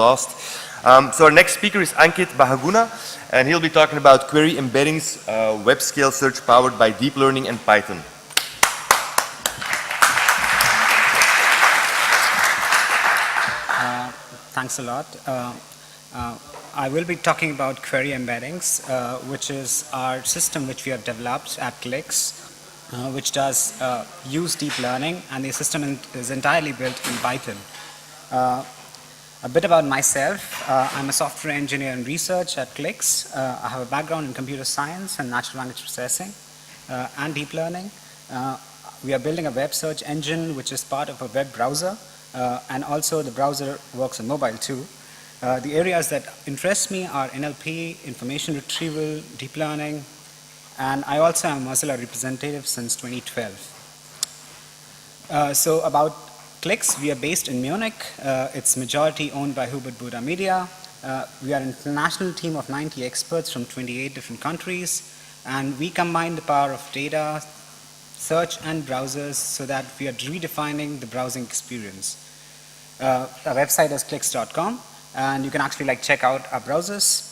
last. So our next speaker is Ankit Bahuguna, and he'll be talking about query embeddings, web scale search powered by deep learning and Python. Thanks a lot. I will be talking about query embeddings, which is our system which we have developed at Cliqz, which does use deep learning, and the system is entirely built in Python. A bit about myself. I'm a software engineer in research at Cliqz. I have a background in computer science and natural language processing and deep learning. We are building a web search engine which is part of a web browser, and also the browser works on mobile too. The areas that interest me are NLP, information retrieval, deep learning, and I also am a Mozilla representative since 2012. So about Cliqz, we are based in Munich. It's majority owned by Hubert Buda Media. We are an international team of 90 experts from 28 different countries, and we combine the power of data, search, and browsers so that we are redefining the browsing experience. Our website is cliqz.com, and you can actually check out our browsers.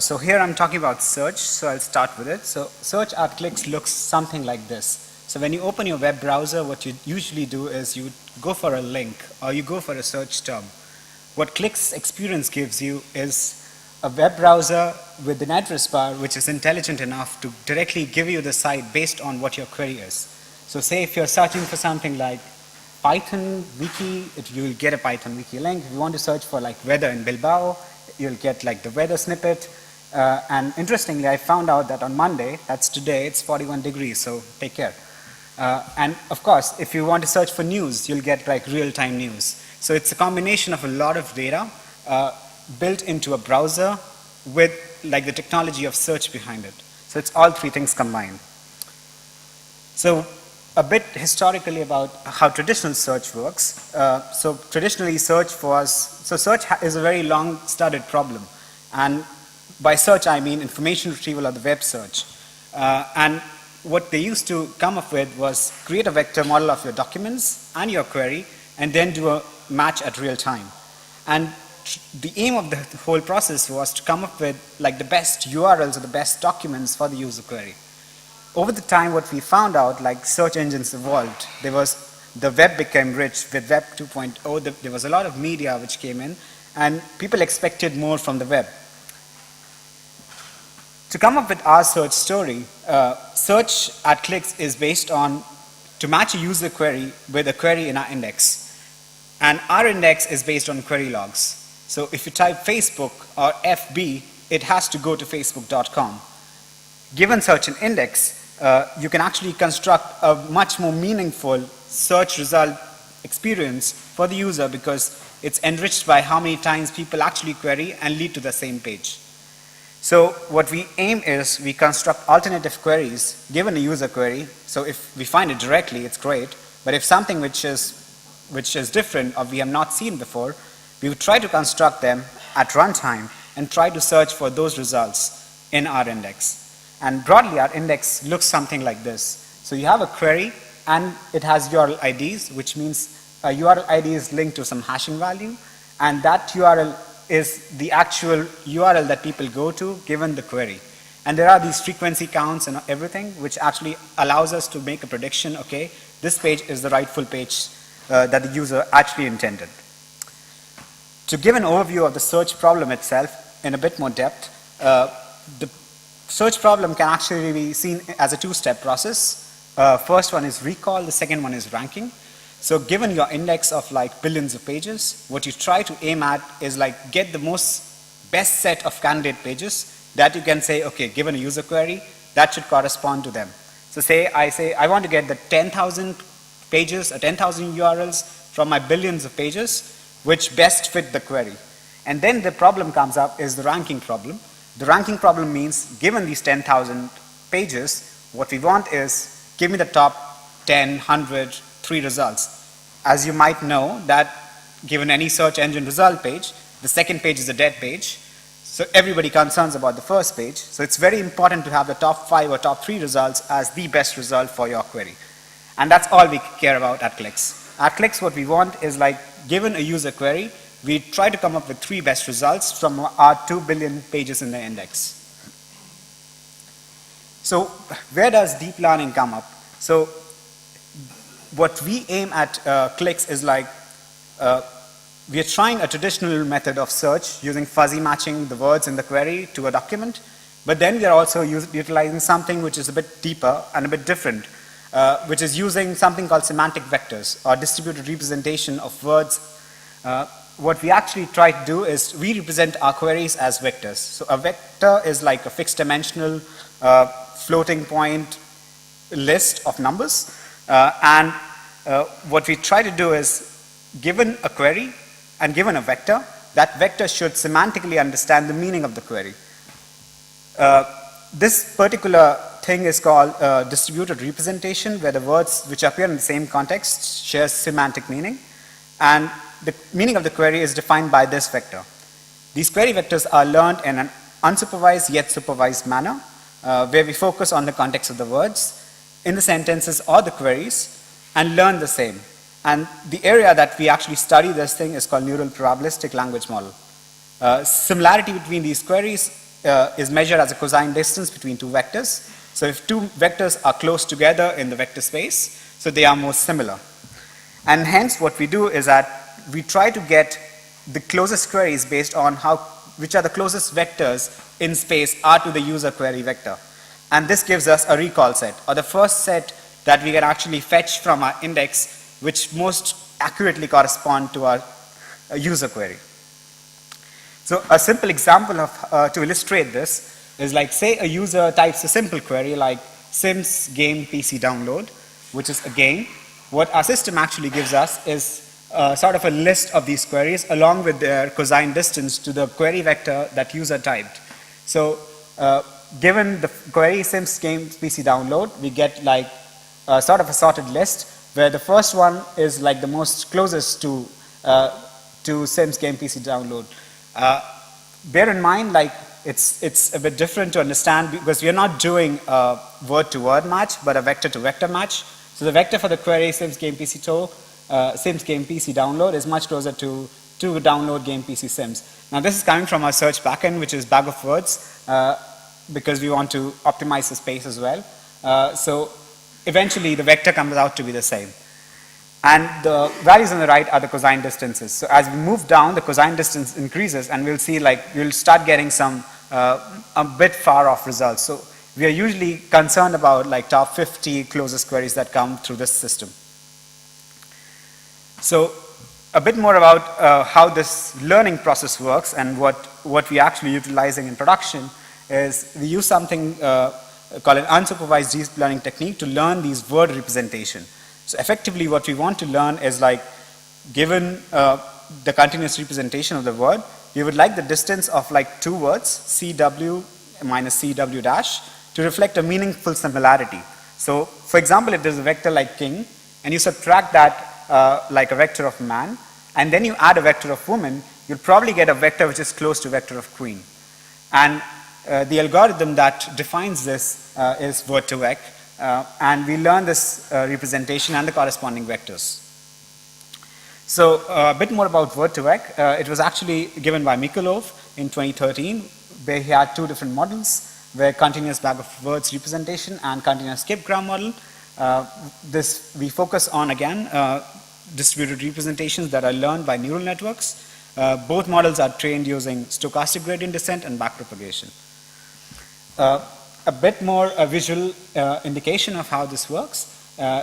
So here I'm talking about search, so I'll start with it. So search at Cliqz looks something like this. So when you open your web browser, what you usually do is you go for a link or you go for a search term. What Cliqz experience gives you is a web browser with an address bar which is intelligent enough to directly give you the site based on what your query is. So say if you're searching for something like Python wiki, you'll get a Python wiki link. If you want to search for weather in Bilbao, you'll get the weather snippet. And interestingly, I found out that on Monday, that's today, it's 41 degrees, so take care. And of course, if you want to search for news, you'll get real-time news. So it's a combination of a lot of data built into a browser with the technology of search behind it. So it's all three things combined. So a bit historically about how traditional search works. So traditionally search is a very long-studied problem. And by search, I mean information retrieval or the web search. And what they used to come up with was create a vector model of your documents and your query, and then do a match at real time. And the aim of the whole process was to come up with the best URLs or the best documents for the user query. Over the time, what we found out, search engines evolved. The web became rich with Web 2.0. There was a lot of media which came in, and people expected more from the web. To come up with our search story, search at Cliqz is based on to match a user query with a query in our index. And our index is based on query logs. So if you type Facebook or FB, it has to go to facebook.com. Given such an index, you can actually construct a much more meaningful search result experience for the user because it's enriched by how many times people actually query and lead to the same page. So what we aim is we construct alternative queries given a user query. So if we find it directly, it's great. But if something which is different or we have not seen before, we would try to construct them at runtime and try to search for those results in our index. And broadly, our index looks something like this. So you have a query, and it has URL IDs, which means a URL ID is linked to some hashing value, and that URL is the actual URL that people go to given the query. And there are these frequency counts and everything, which actually allows us to make a prediction, okay, this page is the rightful page that the user actually intended. To give an overview of the search problem itself in a bit more depth, the search problem can actually be seen as a two-step process. First one is recall, the second one is ranking. So given your index of billions of pages, what you try to aim at is get the best set of candidate pages that you can say, okay, given a user query, that should correspond to them. So I want to get the 10,000 pages or 10,000 URLs from my billions of pages, which best fit the query. And then the problem comes up is the ranking problem. The ranking problem means given these 10,000 pages, what we want is give me the top 10, 100, 3 results. As you might know that given any search engine result page, the second page is a dead page. So everybody concerns about the first page. So it's very important to have the top 5 or top 3 results as the best result for your query. And that's all we care about at Cliqz. At Cliqz, what we want is given a user query, we try to come up with 3 best results from our 2 billion pages in the index. So where does deep learning come up? So what we aim at Cliqz is like, we are trying a traditional method of search using fuzzy matching the words in the query to a document, but then we are also utilizing something which is a bit deeper and a bit different, which is using something called semantic vectors, or distributed representation of words. What we actually try to do is we represent our queries as vectors. So a vector is like a fixed dimensional floating point list of numbers, and what we try to do is, given a query and given a vector, that vector should semantically understand the meaning of the query. This particular thing is called distributed representation, where the words which appear in the same context share semantic meaning, and the meaning of the query is defined by this vector. These query vectors are learned in an unsupervised yet supervised manner, where we focus on the context of the words in the sentences or the queries and learn the same. And the area that we actually study this thing is called neural probabilistic language model. Similarity between these queries is measured as a cosine distance between 2 vectors. So if 2 vectors are close together in the vector space, so they are more similar. And hence what we do is that we try to get the closest queries based on which are the closest vectors in space are to the user query vector. And this gives us a recall set, or the first set that we can actually fetch from our index, which most accurately correspond to our user query. So a simple example of to illustrate this is like, say a user types a simple query like Sims game PC download, which is a game. What our system actually gives us is sort of a list of these queries along with their cosine distance to the query vector that user typed. So given the query Sims game PC download, we get like sort of a sorted list, where the first one is like the most closest to Sims game PC download. Bear in mind, like it's a bit different to understand because we are not doing a word-to-word match, but a vector-to-vector match. So the vector for the query Sims game PC Sims game PC download is much closer to download game PC Sims. Now this is coming from our search backend, which is bag of words, because we want to optimize the space as well. So eventually the vector comes out to be the same. And the values on the right are the cosine distances. So as we move down, the cosine distance increases, and we'll see like we'll start getting some a bit far off results. So we are usually concerned about like top 50 closest queries that come through this system. So a bit more about how this learning process works and what we're actually utilizing in production is we use something called an unsupervised deep learning technique to learn these word representation. So effectively what we want to learn is like, given the continuous representation of the word, we would like the distance of like 2 words, CW minus CW dash, to reflect a meaningful similarity. So for example, if there's a vector like king, and you subtract that like a vector of man, and then you add a vector of woman, you'll probably get a vector which is close to vector of queen. And the algorithm that defines this is word2vec, and we learn this representation and the corresponding vectors. So a bit more about word2vec. It was actually given by Mikolov in 2013, where he had 2 different models, where continuous bag of words representation and continuous skip gram model. We focus on, again, distributed representations that are learned by neural networks. Both models are trained using stochastic gradient descent and backpropagation. A bit more visual indication of how this works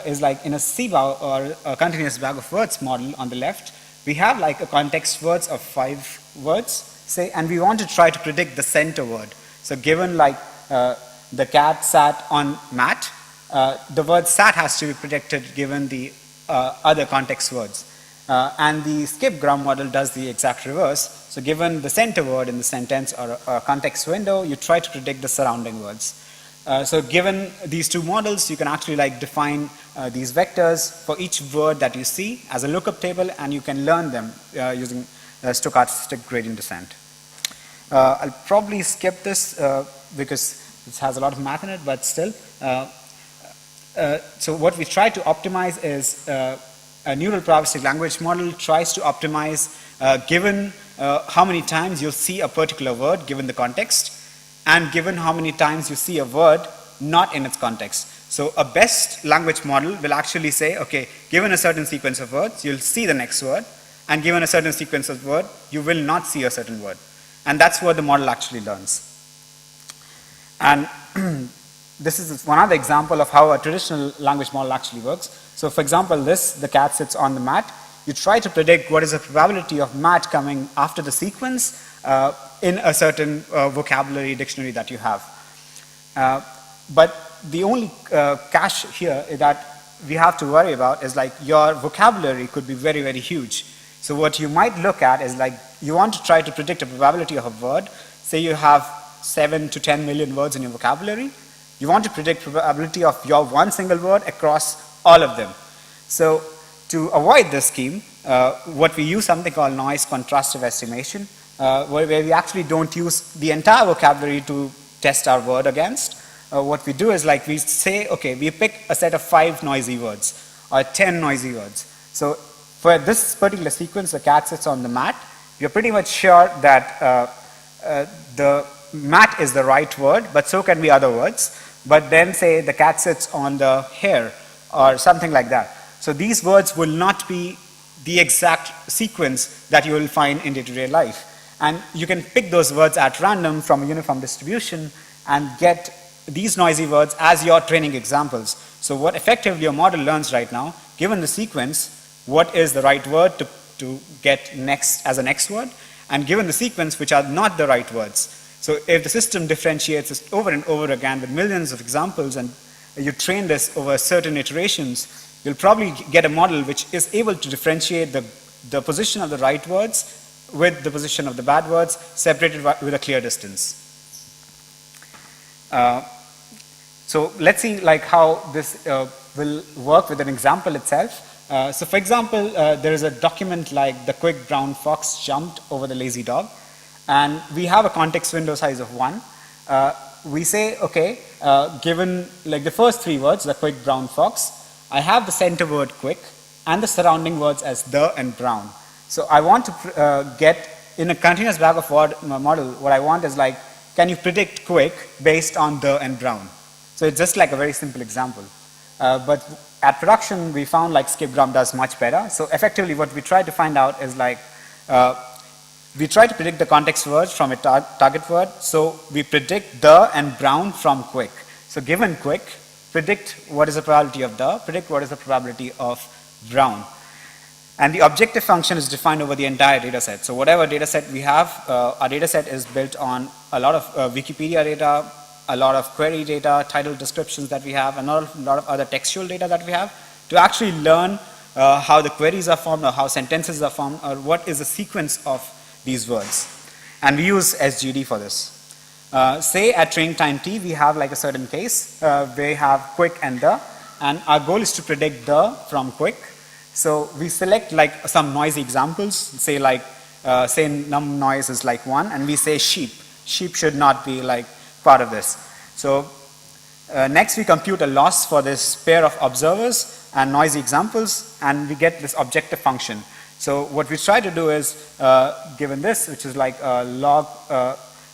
is like in a CBAW, or a continuous bag of words model on the left, we have like a context words of 5 words, say, and we want to try to predict the center word. So given like the cat sat on mat, the word sat has to be predicted given the other context words. And the skip gram model does the exact reverse. So given the center word in the sentence or a context window, you try to predict the surrounding words. So given these 2 models, you can actually like define these vectors for each word that you see as a lookup table, and you can learn them using stochastic gradient descent. I'll probably skip this because this has a lot of math in it, but still. So what we try to optimize is a neural probabilistic language model tries to optimize given how many times you'll see a particular word given the context, and given how many times you see a word not in its context. So a best language model will actually say, okay, given a certain sequence of words, you'll see the next word, and given a certain sequence of word, you will not see a certain word. And that's what the model actually learns. And this is one other example of how a traditional language model actually works. So for example, the cat sits on the mat. You try to predict what is the probability of mat coming after the sequence in a certain vocabulary dictionary that you have. But the only catch here is that we have to worry about is like your vocabulary could be very, very huge. So what you might look at is like you want to try to predict a probability of a word. Say you have 7 to 10 million words in your vocabulary. You want to predict probability of your one single word across all of them. So to avoid this scheme, what we use something called noise contrastive estimation, where we actually don't use the entire vocabulary to test our word against. What we do is like we say, okay, we pick a set of 5 noisy words or 10 noisy words. So for this particular sequence, the cat sits on the mat. You're pretty much sure that the mat is the right word, but so can be other words. But then say the cat sits on the hair or something like that. So these words will not be the exact sequence that you will find in day-to-day life. And you can pick those words at random from a uniform distribution and get these noisy words as your training examples. So what effectively your model learns right now, given the sequence, what is the right word to get next as a next word, and given the sequence which are not the right words. So if the system differentiates this over and over again with millions of examples and you train this over certain iterations, you'll probably get a model which is able to differentiate the position of the right words with the position of the bad words separated with a clear distance. So let's see like how this will work with an example itself. So for example, there is a document like the quick brown fox jumped over the lazy dog, and we have a context window size of 1. We say, okay, given like the first 3 words, the quick brown fox, I have the center word quick and the surrounding words as the and brown. So I want to get in a continuous bag of word model, what I want is like, can you predict quick based on the and brown? So it's just like a very simple example. But at production, we found like skipgram does much better. So effectively what we try to find out is like, we try to predict the context word from a target word. So we predict the and brown from quick. So given quick, predict what is the probability of the, predict what is the probability of brown. And the objective function is defined over the entire data set. So whatever data set we have, our data set is built on a lot of Wikipedia data, a lot of query data, title descriptions that we have, and a lot of other textual data that we have to actually learn how the queries are formed or how sentences are formed or what is the sequence of these words. And we use SGD for this. Say at training time t, we have like a certain case, we have quick and the, and our goal is to predict the from quick. So we select like some noisy examples, say like, say num noise is like 1, and we say sheep. Sheep should not be like part of this. So next we compute a loss for this pair of observers and noisy examples, and we get this objective function. So what we try to do is, given this, which is like a log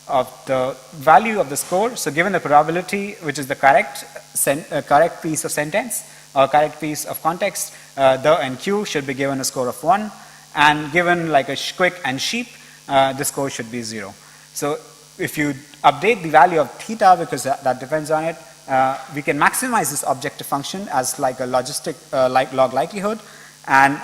of the value of the score, so given the probability, which is the correct piece of sentence, or correct piece of context, the and q should be given a score of 1, and given like a quick and sheep, the score should be 0. So if you update the value of theta, because that depends on it, we can maximize this objective function as like a logistic like log likelihood, and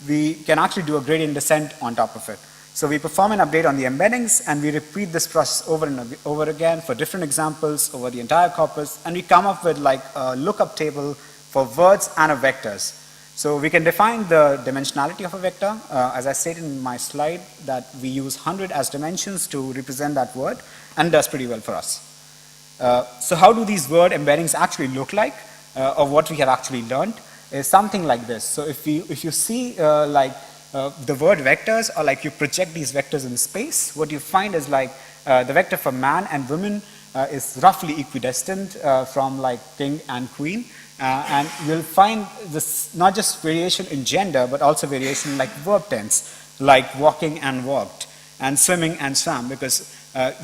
we can actually do a gradient descent on top of it. So we perform an update on the embeddings, and we repeat this process over and over again for different examples over the entire corpus, and we come up with like a lookup table for words and of vectors. So we can define the dimensionality of a vector, as I stated in my slide, that we use 100 as dimensions to represent that word, and it does pretty well for us. So how do these word embeddings actually look like, or what we have actually learned, is something like this. So if you see the word vectors, or like you project these vectors in space, what you find is like the vector for man and women is roughly equidistant from like king and queen. And you'll find this not just variation in gender, but also variation like verb tense. like walking and walked, and swimming and swam, because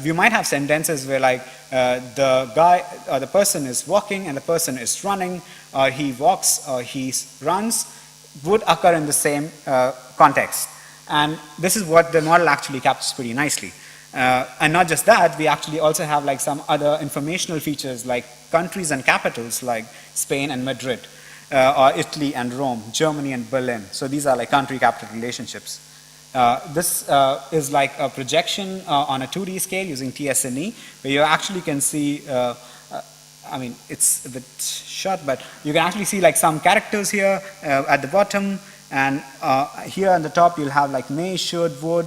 you might have sentences where like the guy or the person is walking and the person is running, or he walks or he runs, would occur in the same context. And this is what the model actually captures pretty nicely. And not just that, we actually also have like some other informational features like countries and capitals like Spain and Madrid, or Italy and Rome, Germany and Berlin. So these are like country capital relationships. This is like a projection on a 2D scale using TSNE, where you actually can see, I mean, it's a bit short, but you can actually see like some characters here at the bottom, and here on the top you'll have like may, should, would,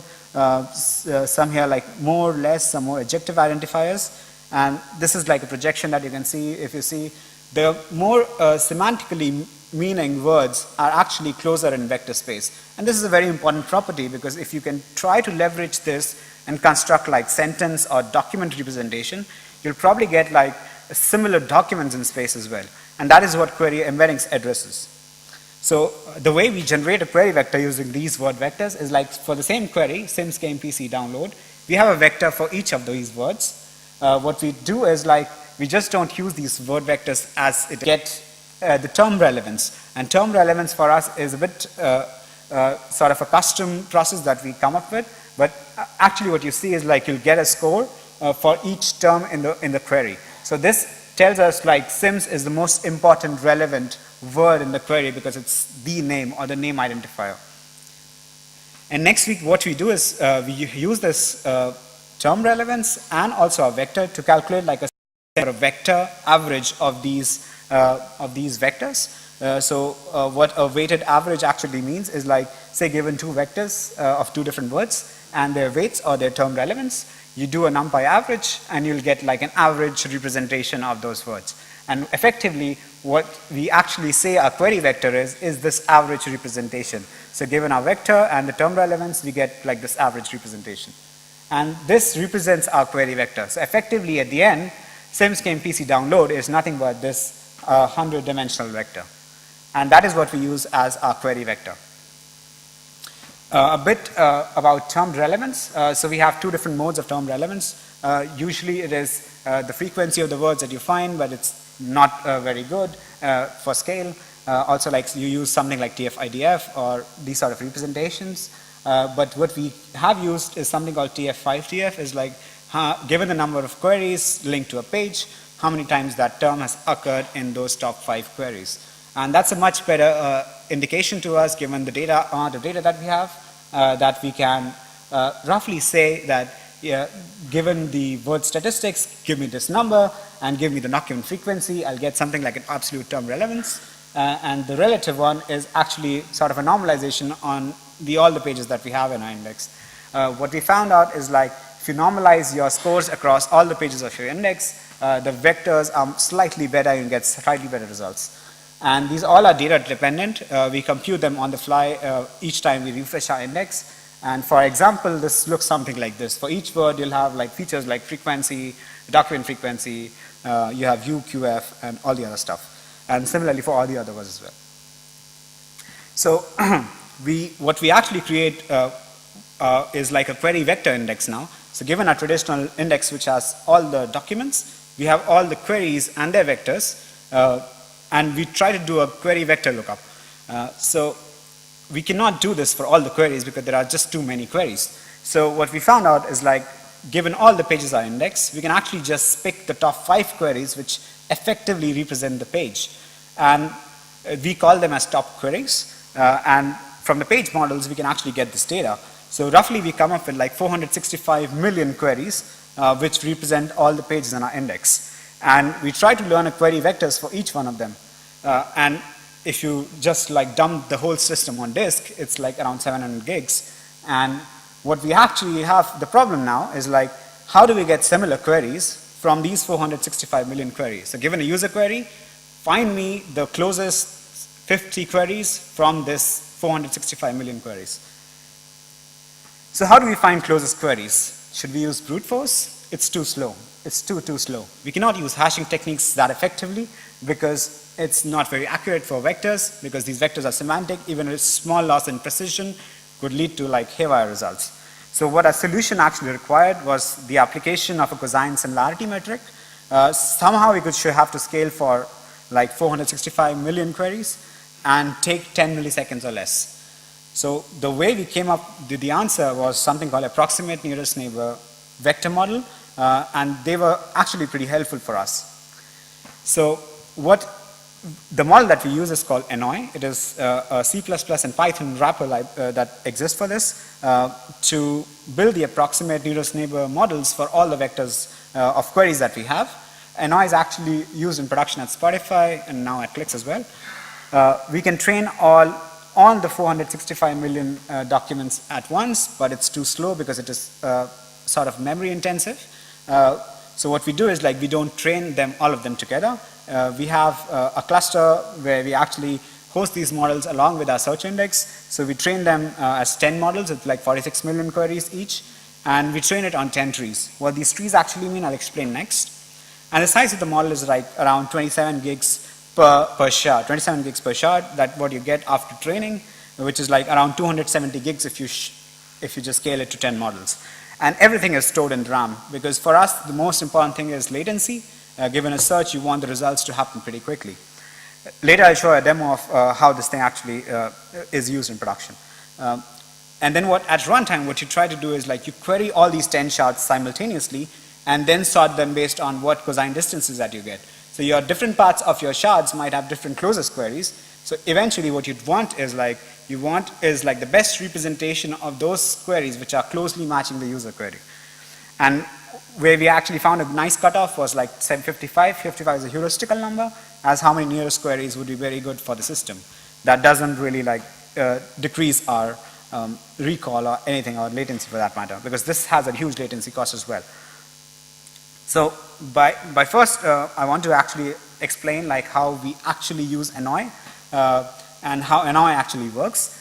some here like more, less, some more adjective identifiers. And this is like a projection that you can see. If you see, the more semantically meaning words are actually closer in vector space. And this is a very important property, because if you can try to leverage this and construct like sentence or document representation, you'll probably get like similar documents in space as well. And that is what query embeddings addresses. So the way we generate a query vector using these word vectors is like for the same query, Sims game PC download, we have a vector for each of these words. What we do is like, we just don't use these word vectors as it get the term relevance. And term relevance for us is a bit sort of a custom process that we come up with. But actually what you see is like you'll get a score for each term in the query. So this tells us like Sims is the most important relevant word in the query because it's the name or the name identifier. And next week what we do is we use this term relevance and also a vector to calculate like a vector average of these vectors. So what a weighted average actually means is like, say given two vectors of two different words and their weights or their term relevance, you do a numpy average and you'll get like an average representation of those words. And effectively what we actually say our query vector is this average representation. So given our vector and the term relevance, we get like this average representation. And this represents our query vector. So effectively at the end, Sims game PC download is nothing but this 100-dimensional vector. And that is what we use as our query vector. A bit about term relevance. So we have two different modes of term relevance. Usually it is the frequency of the words that you find, but it's not very good for scale. Also like you use something like TF-IDF or these sort of representations. But what we have used is something called TF5TF, is like given the number of queries linked to a page, how many times that term has occurred in those top 5 queries. And that's a much better indication to us given the data that we have, that we can roughly say that given the word statistics, give me this number and give me the document frequency, I'll get something like an absolute term relevance. And the relative one is actually sort of a normalization on all the pages that we have in our index. What we found out is like if you normalize your scores across all the pages of your index, the vectors are slightly better and get slightly better results. And these all are data dependent. We compute them on the fly each time we refresh our index. And for example, this looks something like this. For each word, you'll have like features like frequency, document frequency, you have UQF and all the other stuff. And similarly for all the other words as well. So what we actually create is like a query vector index now. So given our traditional index which has all the documents, we have all the queries and their vectors, and we try to do a query vector lookup. So we cannot do this for all the queries because there are just too many queries. So what we found out is like, given all the pages are indexed, we can actually just pick the top 5 queries which effectively represent the page. And we call them as top queries. And from the page models, we can actually get this data. So roughly we come up with like 465 million queries which represent all the pages in our index. And we try to learn a query vectors for each one of them. And if you just like dump the whole system on disk, it's like around 700 gigs. And what we actually have, the problem now is like, how do we get similar queries from these 465 million queries? So given a user query, find me the closest 50 queries from this 465 million queries. So how do we find closest queries? Should we use brute force? It's too slow. It's too slow. We cannot use hashing techniques that effectively because it's not very accurate for vectors, because these vectors are semantic. Even with small loss in precision, could lead to like haywire results. So what our solution actually required was the application of a cosine similarity metric. Somehow we could have to scale for like 465 million queries and take 10 milliseconds or less. So the way we came up with the answer was something called approximate nearest neighbor vector model, and they were actually pretty helpful for us. So the model that we use is called ANNOY. It is a C++ and Python wrapper that exists for this to build the approximate nearest neighbor models for all the vectors of queries that we have. ANNOY is actually used in production at Spotify and now at Cliqz as well. We can train all on the 465 million documents at once, but it's too slow because it is sort of memory intensive. So what we do is like we don't train them, all of them together. We have a cluster where we actually host these models along with our search index. So we train them as 10 models with like 46 million queries each, and we train it on 10 trees. What these trees actually mean, I'll explain next. And the size of the model is like around 27 gigs per shard, 27 gigs per shard. That's what you get after training, which is like around 270 gigs if you just scale it to 10 models. And everything is stored in RAM, because for us the most important thing is latency. Given a search, you want the results to happen pretty quickly. Later I'll show a demo of how this thing actually is used in production. And then at runtime, what you try to do is like you query all these 10 shards simultaneously and then sort them based on what cosine distances that you get. So your different parts of your shards might have different closest queries. So eventually what you'd want is like, the best representation of those queries which are closely matching the user query. And where we actually found a nice cutoff was like 755. 55 is a heuristical number, as how many nearest queries would be very good for the system. That doesn't really like decrease our recall or anything, or latency for that matter, because this has a huge latency cost as well. So by first, I want to actually explain like how we actually use ANNOY and how ANNOY actually works.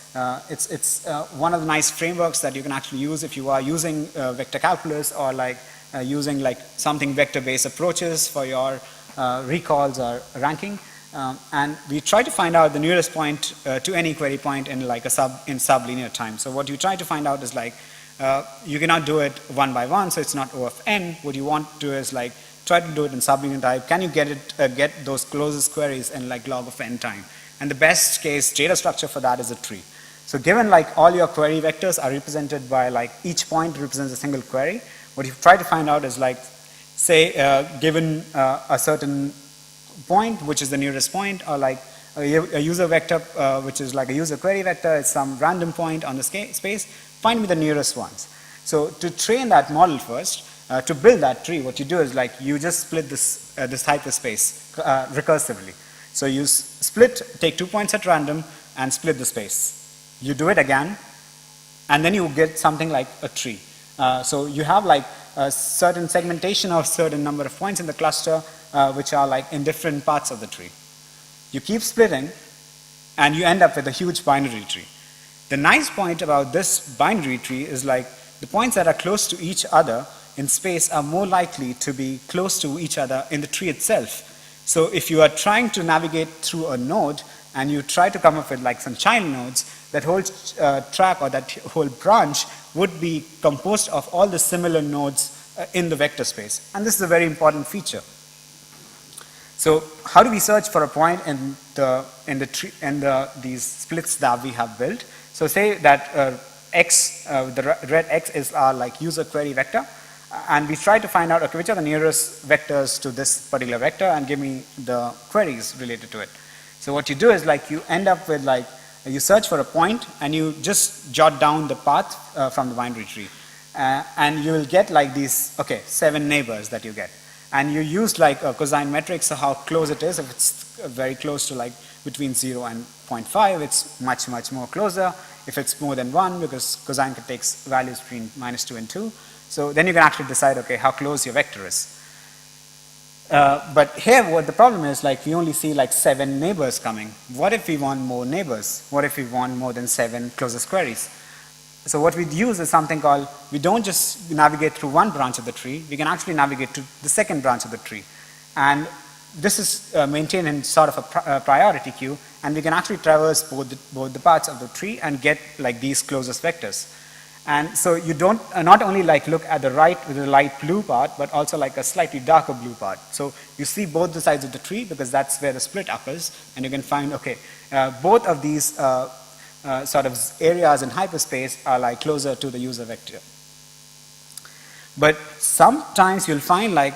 It's one of the nice frameworks that you can actually use if you are using vector calculus or like using like something vector-based approaches for your recalls or ranking. And we try to find out the nearest point to any query point in like in sublinear time. So what you try to find out is like you cannot do it one by one, so it's not O of n. What you want to do is like try to do it in sublinear time. Can you get those closest queries in like log of n time? And the best case data structure for that is a tree. So given like all your query vectors are represented by like each point represents a single query, what you try to find out is like, say given a certain point, which is the nearest point, or like a user vector, which is like a user query vector, it's some random point on the space, find me the nearest ones. So to train that model first, to build that tree, what you do is like you just split this hyperspace recursively. So you take 2 points at random and split the space. You do it again, and then you get something like a tree. So you have like a certain segmentation of certain number of points in the cluster, which are like in different parts of the tree. You keep splitting, and you end up with a huge binary tree. The nice point about this binary tree is like the points that are close to each other in space are more likely to be close to each other in the tree itself. So if you are trying to navigate through a node and you try to come up with like some child nodes, that whole track or that whole branch would be composed of all the similar nodes in the vector space. And this is a very important feature. So how do we search for a point in these splits that we have built? So say that the red X is our like user query vector, and we try to find out, okay, which are the nearest vectors to this particular vector, and give me the queries related to it. So what you do is like you end up with like, you search for a point and you just jot down the path from the binary tree. And you will get like these, 7 neighbors that you get. And you use like a cosine metric, so how close it is. If it's very close to like between 0 and 0.5, it's much, much more closer. If it's more than 1, because cosine takes values between -2 and 2. So then you can actually decide, okay, how close your vector is. But here what the problem is, like we only see like 7 neighbors coming. What if we want more neighbors? What if we want more than 7 closest queries? So what we use is something called, we don't just navigate through one branch of the tree, we can actually navigate to the second branch of the tree. And this is maintained in sort of a priority queue, and we can actually traverse both the parts of the tree and get like these closest vectors. And so you don't not only like look at the right with the light blue part, but also like a slightly darker blue part. So you see both the sides of the tree because that's where the split occurs, and you can find, okay, both of these sort of areas in hyperspace are like closer to the user vector. But sometimes you'll find like,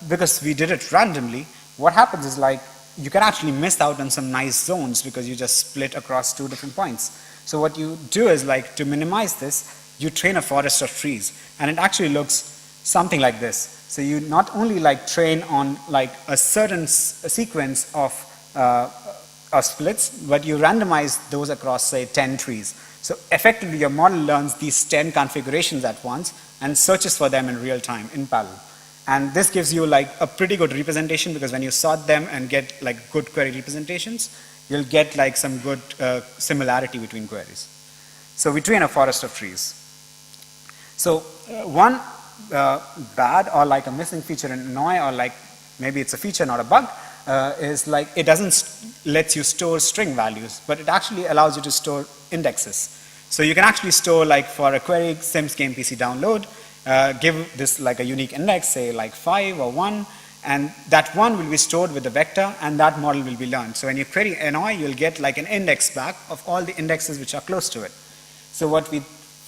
because we did it randomly, what happens is like you can actually miss out on some nice zones because you just split across 2 different points. So what you do is like to minimize this, you train a forest of trees, and it actually looks something like this. So you not only like train on like a certain sequence of splits, but you randomize those across say 10 trees. So effectively your model learns these 10 configurations at once and searches for them in real time in parallel. And this gives you like a pretty good representation, because when you sort them and get like good query representations, you'll get like some good similarity between queries. So we train a forest of trees. So one bad or like a missing feature in Noi, or like maybe it's a feature not a bug, is like it doesn't let you store string values, but it actually allows you to store indexes. So you can actually store like for a query Sims game PC download, give this like a unique index, say like 5 or 1, and that 1 will be stored with the vector, and that model will be learned. So when you query NOI, you'll get like an index back of all the indexes which are close to it. So what we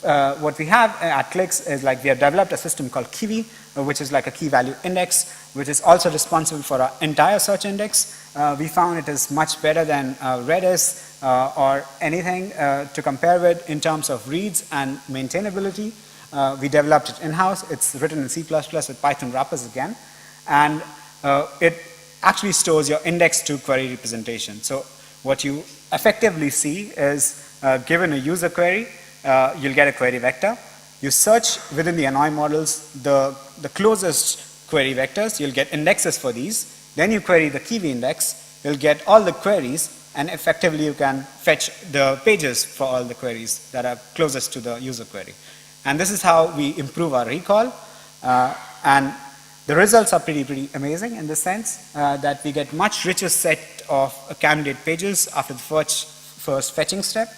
have at Cliqz is like we have developed a system called Kiwi, which is like a key value index, which is also responsible for our entire search index. We found it is much better than Redis or anything to compare with in terms of reads and maintainability. We developed it in-house. It's written in C++ with Python wrappers again. And it actually stores your index to query representation. So what you effectively see is given a user query, you'll get a query vector. You search within the NOI models the closest query vectors. You'll get indexes for these. Then you query the Kiwi index. You'll get all the queries, and effectively you can fetch the pages for all the queries that are closest to the user query. And this is how we improve our recall. And the results are pretty amazing in the sense that we get much richer set of candidate pages after the first fetching step,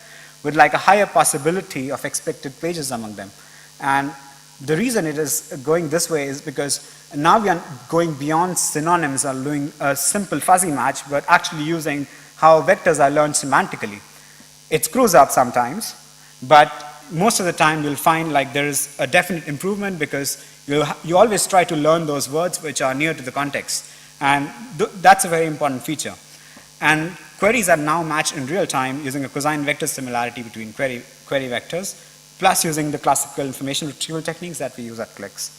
with like a higher possibility of expected pages among them. And the reason it is going this way is because now we are going beyond synonyms or doing a simple fuzzy match, but actually using how vectors are learned semantically. It screws up sometimes, but most of the time you'll find like there is a definite improvement, because you always try to learn those words which are near to the context. And that's a very important feature. And queries are now matched in real time using a cosine vector similarity between query vectors, plus using the classical information retrieval techniques that we use at Cliqz.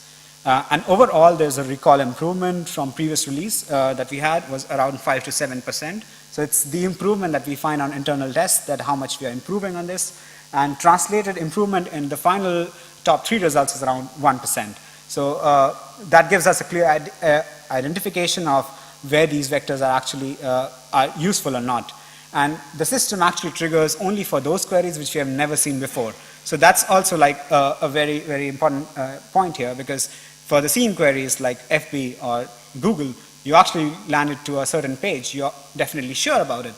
And overall, there's a recall improvement from previous release that we had was around 5 to 7%. So it's the improvement that we find on internal tests, that how much we are improving on this. And translated improvement in the final top 3 results is around 1%. So that gives us a clear identification of where these vectors are actually are useful or not. And the system actually triggers only for those queries which we have never seen before. So that's also like a very important point here, because for the seen queries like FB or Google, you actually landed to a certain page. You're definitely sure about it.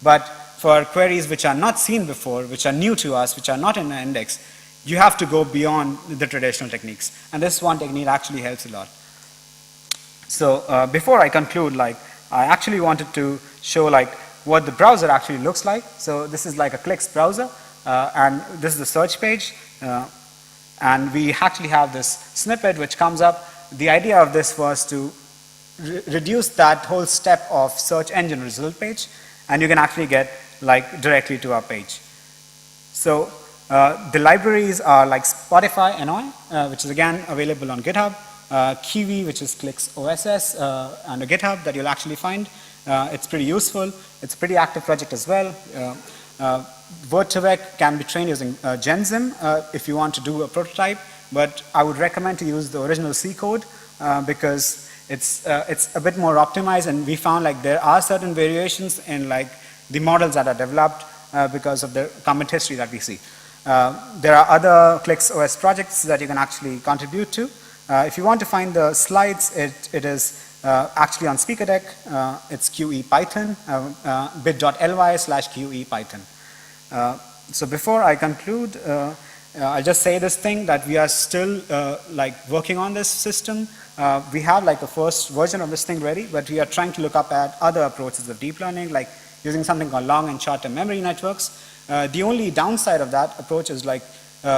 But for queries which are not seen before, which are new to us, which are not in an index, you have to go beyond the traditional techniques. And this one technique actually helps a lot. So before I conclude, like, I actually wanted to show like what the browser actually looks like. So this is like a Cliqz browser, and this is the search page. And we actually have this snippet which comes up. The idea of this was to reduce that whole step of search engine result page, and you can actually get like directly to our page. So the libraries are like Spotify NOI, which is again available on GitHub, Kiwi, which is Cliqz OSS, and a GitHub that you'll actually find. It's pretty useful. It's a pretty active project as well. Word2Vec can be trained using Genzim if you want to do a prototype, but I would recommend to use the original C code because it's a bit more optimized, and we found like there are certain variations in like the models that are developed because of the commit history that we see. There are other Cliqz OS projects that you can actually contribute to. If you want to find the slides, it is actually on speaker deck. It's QEPython, bit.ly/QEPython. So before I conclude, I'll just say this thing that we are still working on this system. We have like a first version of this thing ready, but we are trying to look up at other approaches of deep learning, like using something called long and short-term memory networks. The only downside of that approach is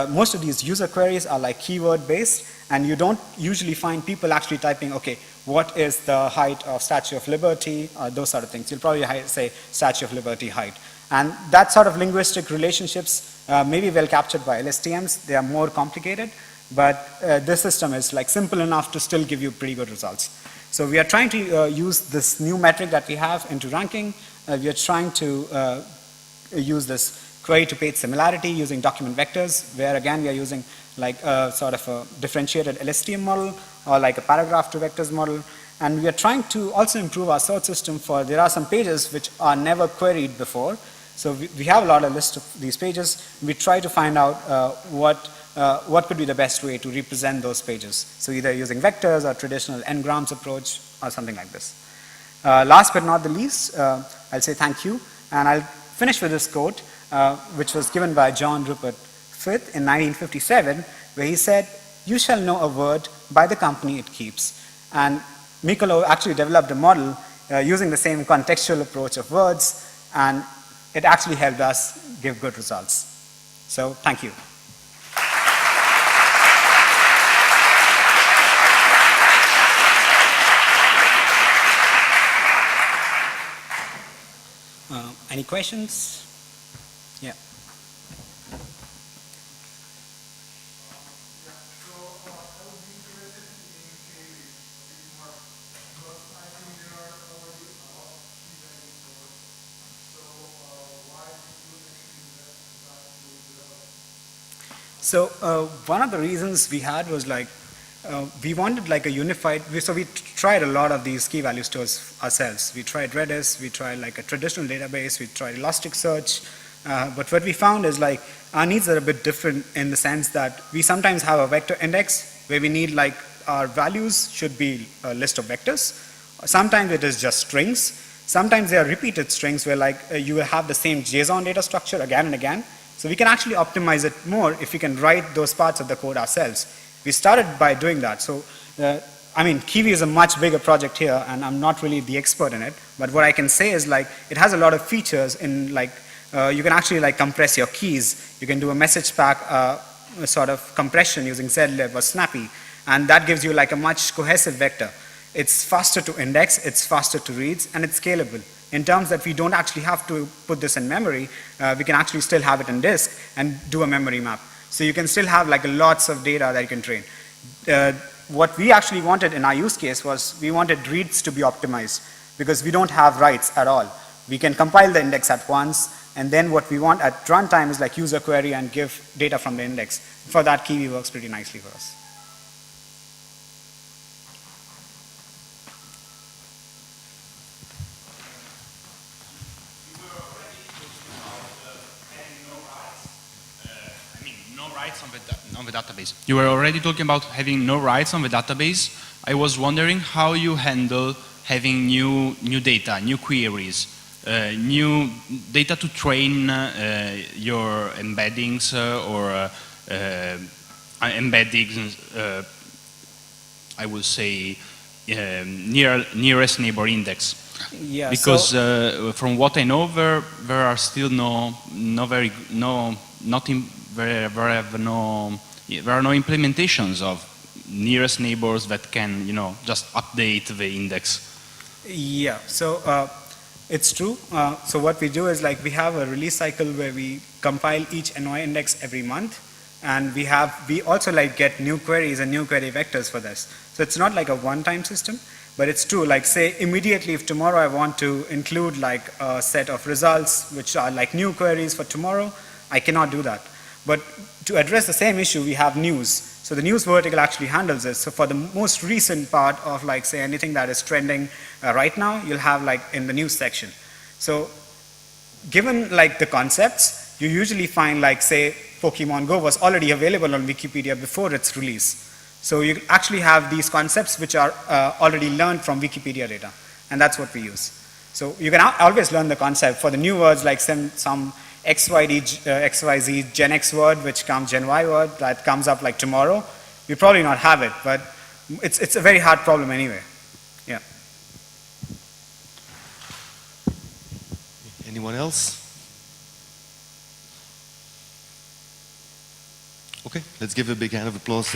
most of these user queries are like keyword based, and you don't usually find people actually typing, okay, what is the height of Statue of Liberty, those sort of things. You'll probably say Statue of Liberty height. And that sort of linguistic relationships may be well captured by LSTMs. They are more complicated, but this system is simple enough to still give you pretty good results. So we are trying to use this new metric that we have into ranking. We are trying to use this query to page similarity using document vectors, where again we are using sort of a differentiated LSTM model or like a paragraph to vectors model. And we are trying to also improve our search system for, there are some pages which are never queried before. So we have a lot of list of these pages. We try to find out what could be the best way to represent those pages. So either using vectors or traditional n-grams approach or something like this. Last but not the least, I'll say thank you. And I'll finish with this quote, which was given by John Rupert Frith in 1957, where he said, "You shall know a word by the company it keeps." And Mikolo actually developed a model using the same contextual approach of words, and it actually helped us give good results. So thank you. Any questions? Yeah. So one of the reasons we had was we wanted a unified, so we tried a lot of these key value stores ourselves. We tried Redis, we tried a traditional database, we tried Elasticsearch, but what we found is our needs are a bit different in the sense that we sometimes have a vector index where we need our values should be a list of vectors. Sometimes it is just strings. Sometimes they are repeated strings where you will have the same JSON data structure again and again. So we can actually optimize it more if we can write those parts of the code ourselves. We started by doing that. So, I mean, Kiwi is a much bigger project here, and I'm not really the expert in it. But what I can say is it has a lot of features in you can actually compress your keys. You can do a message pack sort of compression using zlib or snappy, and that gives you a much cohesive vector. It's faster to index, it's faster to read, and it's scalable. In terms that we don't actually have to put this in memory, we can actually still have it in disk and do a memory map. So you can still have lots of data that you can train. What we actually wanted in our use case was we wanted reads to be optimized because we don't have writes at all. We can compile the index at once, and then what we want at runtime is user query and give data from the index. For that, Kiwi works pretty nicely for us. On the database. You were already talking about having no writes on the database. I was wondering how you handle having new data, new queries, new data to train your embeddings or embeddings, I would say nearest neighbor index. Yeah, because from what I know, there are still there are no implementations of nearest neighbors that can, just update the index. Yeah, so it's true. So what we do is we have a release cycle where we compile each NY index every month, and we also get new queries and new query vectors for this. So it's not a one-time system, but it's true. Say immediately if tomorrow I want to include a set of results which are new queries for tomorrow, I cannot do that. But to address the same issue, we have news. So the news vertical actually handles this. So for the most recent part of say anything that is trending right now, you'll have in the news section. So given the concepts, you usually find say Pokemon Go was already available on Wikipedia before its release. So you actually have these concepts which are already learned from Wikipedia data, and that's what we use. So you can always learn the concept for the new words like some XYZ Gen X word, which comes Gen Y word, that comes up like tomorrow. You probably not have it, but it's a very hard problem anyway. Yeah. Anyone else? Okay, let's give a big hand of applause.